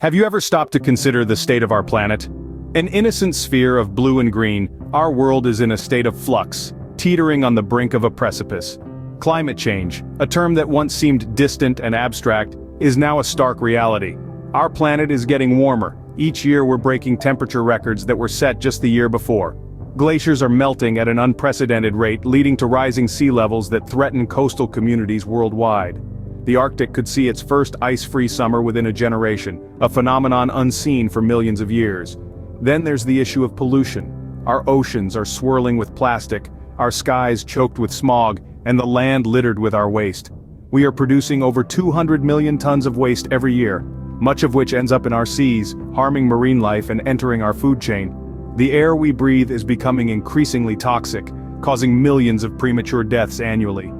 Have you ever stopped to consider the state of our planet? An innocent sphere of blue and green, our world is in a state of flux, teetering on the brink of a precipice. Climate change, a term that once seemed distant and abstract, is now a stark reality. Our planet is getting warmer. Each year we're breaking temperature records that were set just the year before. Glaciers are melting at an unprecedented rate, leading to rising sea levels that threaten coastal communities worldwide. The Arctic could see its first ice-free summer within a generation, a phenomenon unseen for millions of years. Then there's the issue of pollution. Our oceans are swirling with plastic, our skies choked with smog, and the land littered with our waste. We are producing over 200 million tons of waste every year, much of which ends up in our seas, harming marine life and entering our food chain. The air we breathe is becoming increasingly toxic, causing millions of premature deaths annually.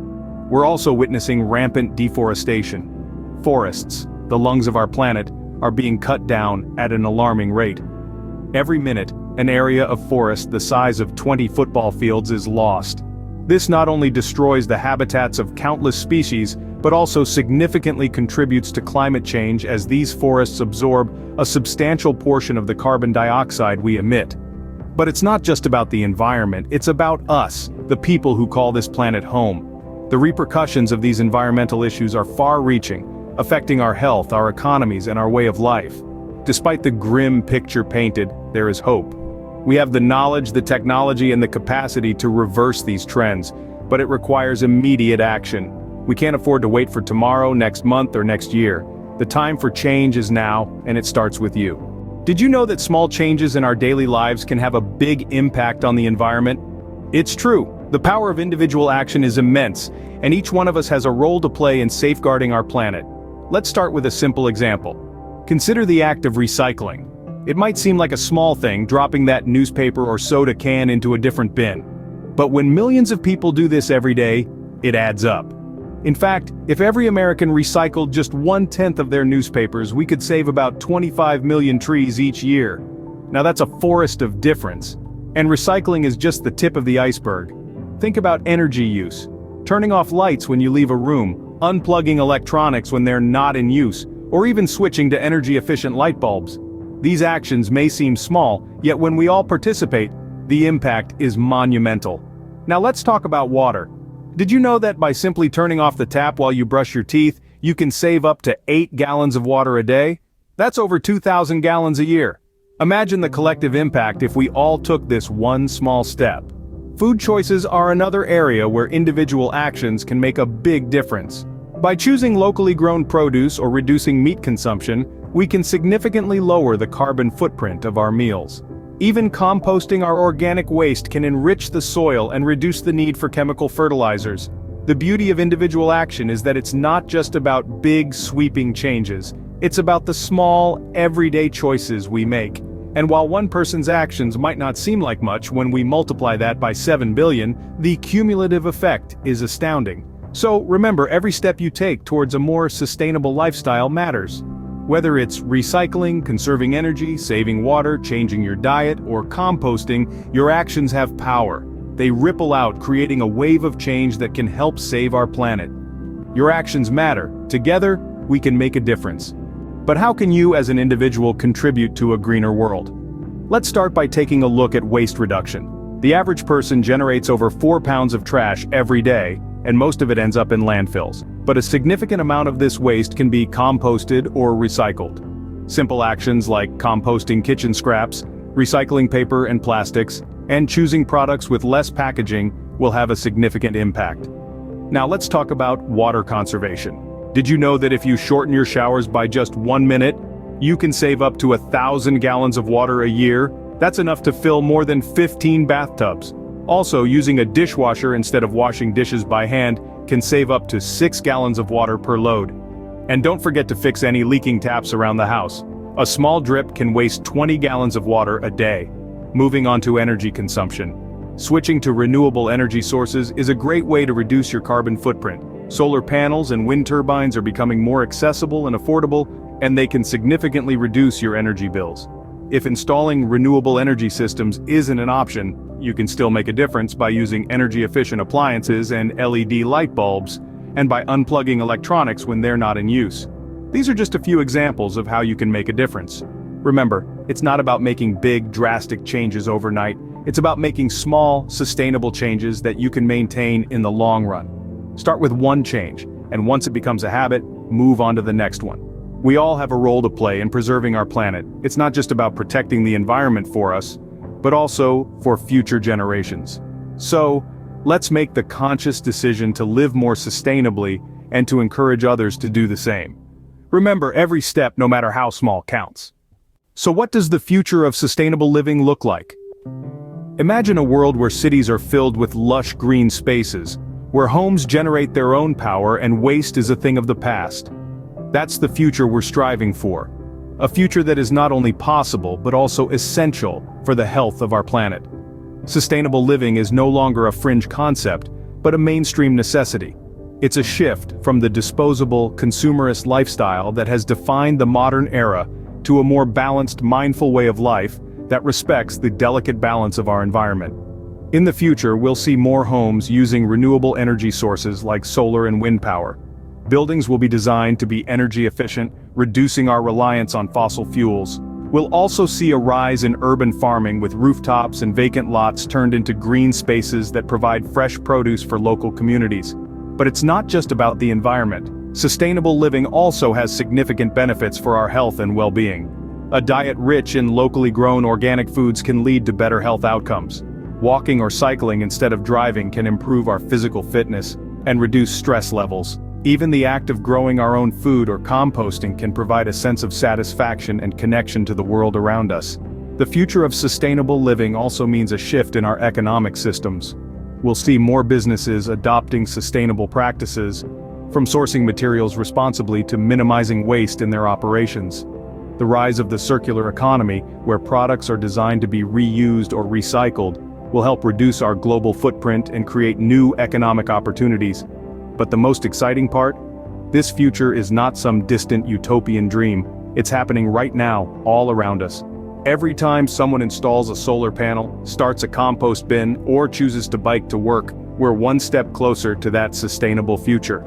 We're also witnessing rampant deforestation. Forests, the lungs of our planet, are being cut down at an alarming rate. Every minute, an area of forest the size of 20 football fields is lost. This not only destroys the habitats of countless species, but also significantly contributes to climate change as these forests absorb a substantial portion of the carbon dioxide we emit. But it's not just about the environment, it's about us, the people who call this planet home. The repercussions of these environmental issues are far-reaching, affecting our health, our economies, and our way of life. Despite the grim picture painted, there is hope. We have the knowledge, the technology, and the capacity to reverse these trends, but it requires immediate action. We can't afford to wait for tomorrow, next month, or next year. The time for change is now, and it starts with you. Did you know that small changes in our daily lives can have a big impact on the environment? It's true. The power of individual action is immense, and each one of us has a role to play in safeguarding our planet. Let's start with a simple example. Consider the act of recycling. It might seem like a small thing, dropping that newspaper or soda can into a different bin. But when millions of people do this every day, it adds up. In fact, if every American recycled just 1/10 of their newspapers, we could save about 25 million trees each year. Now that's a forest of difference. And recycling is just the tip of the iceberg. Think about energy use. Turning off lights when you leave a room, unplugging electronics when they're not in use, or even switching to energy-efficient light bulbs. These actions may seem small, yet when we all participate, the impact is monumental. Now let's talk about water. Did you know that by simply turning off the tap while you brush your teeth, you can save up to 8 gallons of water a day? That's over 2,000 gallons a year. Imagine the collective impact if we all took this one small step. Food choices are another area where individual actions can make a big difference. By choosing locally grown produce or reducing meat consumption, we can significantly lower the carbon footprint of our meals. Even composting our organic waste can enrich the soil and reduce the need for chemical fertilizers. The beauty of individual action is that it's not just about big, sweeping changes. It's about the small, everyday choices we make. And while one person's actions might not seem like much, when we multiply that by 7 billion, the cumulative effect is astounding. So remember, every step you take towards a more sustainable lifestyle matters. Whether it's recycling, conserving energy, saving water, changing your diet, or composting, your actions have power. They ripple out, creating a wave of change that can help save our planet. Your actions matter. Together, we can make a difference. But how can you as an individual contribute to a greener world? Let's start by taking a look at waste reduction. The average person generates over 4 pounds of trash every day, and most of it ends up in landfills. But a significant amount of this waste can be composted or recycled. Simple actions like composting kitchen scraps, recycling paper and plastics, and choosing products with less packaging will have a significant impact. Now let's talk about water conservation. Did you know that if you shorten your showers by just 1 minute, you can save up to 1,000 gallons of water a year? That's enough to fill more than 15 bathtubs. Also, using a dishwasher instead of washing dishes by hand can save up to 6 gallons of water per load. And don't forget to fix any leaking taps around the house. A small drip can waste 20 gallons of water a day. Moving on to energy consumption. Switching to renewable energy sources is a great way to reduce your carbon footprint. Solar panels and wind turbines are becoming more accessible and affordable, and they can significantly reduce your energy bills. If installing renewable energy systems isn't an option, you can still make a difference by using energy-efficient appliances and LED light bulbs, and by unplugging electronics when they're not in use. These are just a few examples of how you can make a difference. Remember, it's not about making big, drastic changes overnight. It's about making small, sustainable changes that you can maintain in the long run. Start with one change, and once it becomes a habit, move on to the next one. We all have a role to play in preserving our planet. It's not just about protecting the environment for us, but also for future generations. So, let's make the conscious decision to live more sustainably and to encourage others to do the same. Remember, every step, no matter how small, counts. So what does the future of sustainable living look like? Imagine a world where cities are filled with lush green spaces, where homes generate their own power and waste is a thing of the past. That's the future we're striving for. A future that is not only possible but also essential for the health of our planet. Sustainable living is no longer a fringe concept, but a mainstream necessity. It's a shift from the disposable, consumerist lifestyle that has defined the modern era to a more balanced, mindful way of life that respects the delicate balance of our environment. In the future, we'll see more homes using renewable energy sources like solar and wind power. Buildings will be designed to be energy efficient, reducing our reliance on fossil fuels. We'll also see a rise in urban farming with rooftops and vacant lots turned into green spaces that provide fresh produce for local communities. But it's not just about the environment. Sustainable living also has significant benefits for our health and well-being. A diet rich in locally grown organic foods can lead to better health outcomes. Walking or cycling instead of driving can improve our physical fitness and reduce stress levels. Even the act of growing our own food or composting can provide a sense of satisfaction and connection to the world around us. The future of sustainable living also means a shift in our economic systems. We'll see more businesses adopting sustainable practices, from sourcing materials responsibly to minimizing waste in their operations. The rise of the circular economy, where products are designed to be reused or recycled, will help reduce our global footprint and create new economic opportunities. But the most exciting part? This future is not some distant utopian dream. It's happening right now, all around us. Every time someone installs a solar panel, starts a compost bin, or chooses to bike to work, we're one step closer to that sustainable future.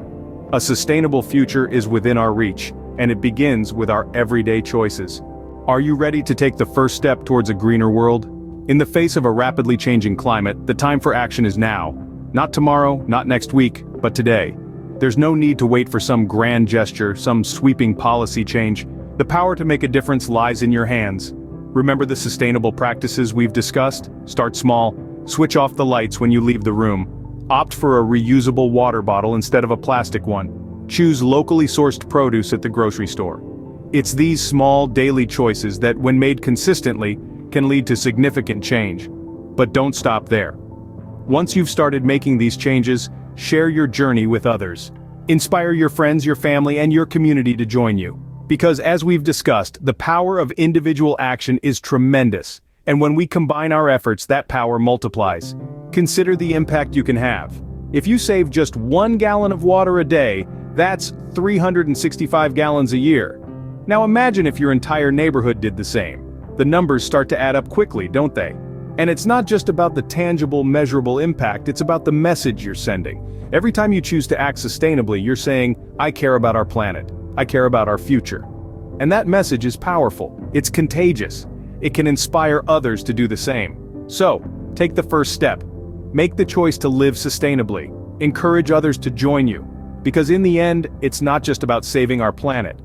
A sustainable future is within our reach, and it begins with our everyday choices. Are you ready to take the first step towards a greener world? In the face of a rapidly changing climate, the time for action is now. Not tomorrow, not next week, but today. There's no need to wait for some grand gesture, some sweeping policy change. The power to make a difference lies in your hands. Remember the sustainable practices we've discussed? Start small. Switch off the lights when you leave the room. Opt for a reusable water bottle instead of a plastic one. Choose locally sourced produce at the grocery store. It's these small, daily choices that, when made consistently, can lead to significant change. But don't stop there. Once you've started making these changes, share your journey with others. Inspire your friends, your family, and your community to join you. Because as we've discussed, the power of individual action is tremendous, and when we combine our efforts, that power multiplies. Consider the impact you can have. If you save just 1 gallon of water a day, that's 365 gallons a year. Now imagine if your entire neighborhood did the same. The numbers start to add up quickly, don't they? And it's not just about the tangible, measurable impact, it's about the message you're sending. Every time you choose to act sustainably, you're saying, I care about our planet. I care about our future. And that message is powerful. It's contagious. It can inspire others to do the same. So, take the first step. Make the choice to live sustainably. Encourage others to join you. Because in the end, it's not just about saving our planet.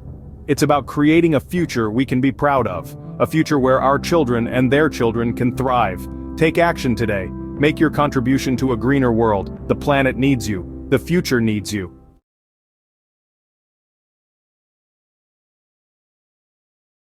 It's about creating a future we can be proud of. A future where our children and their children can thrive. Take action today. Make your contribution to a greener world. The planet needs you. The future needs you.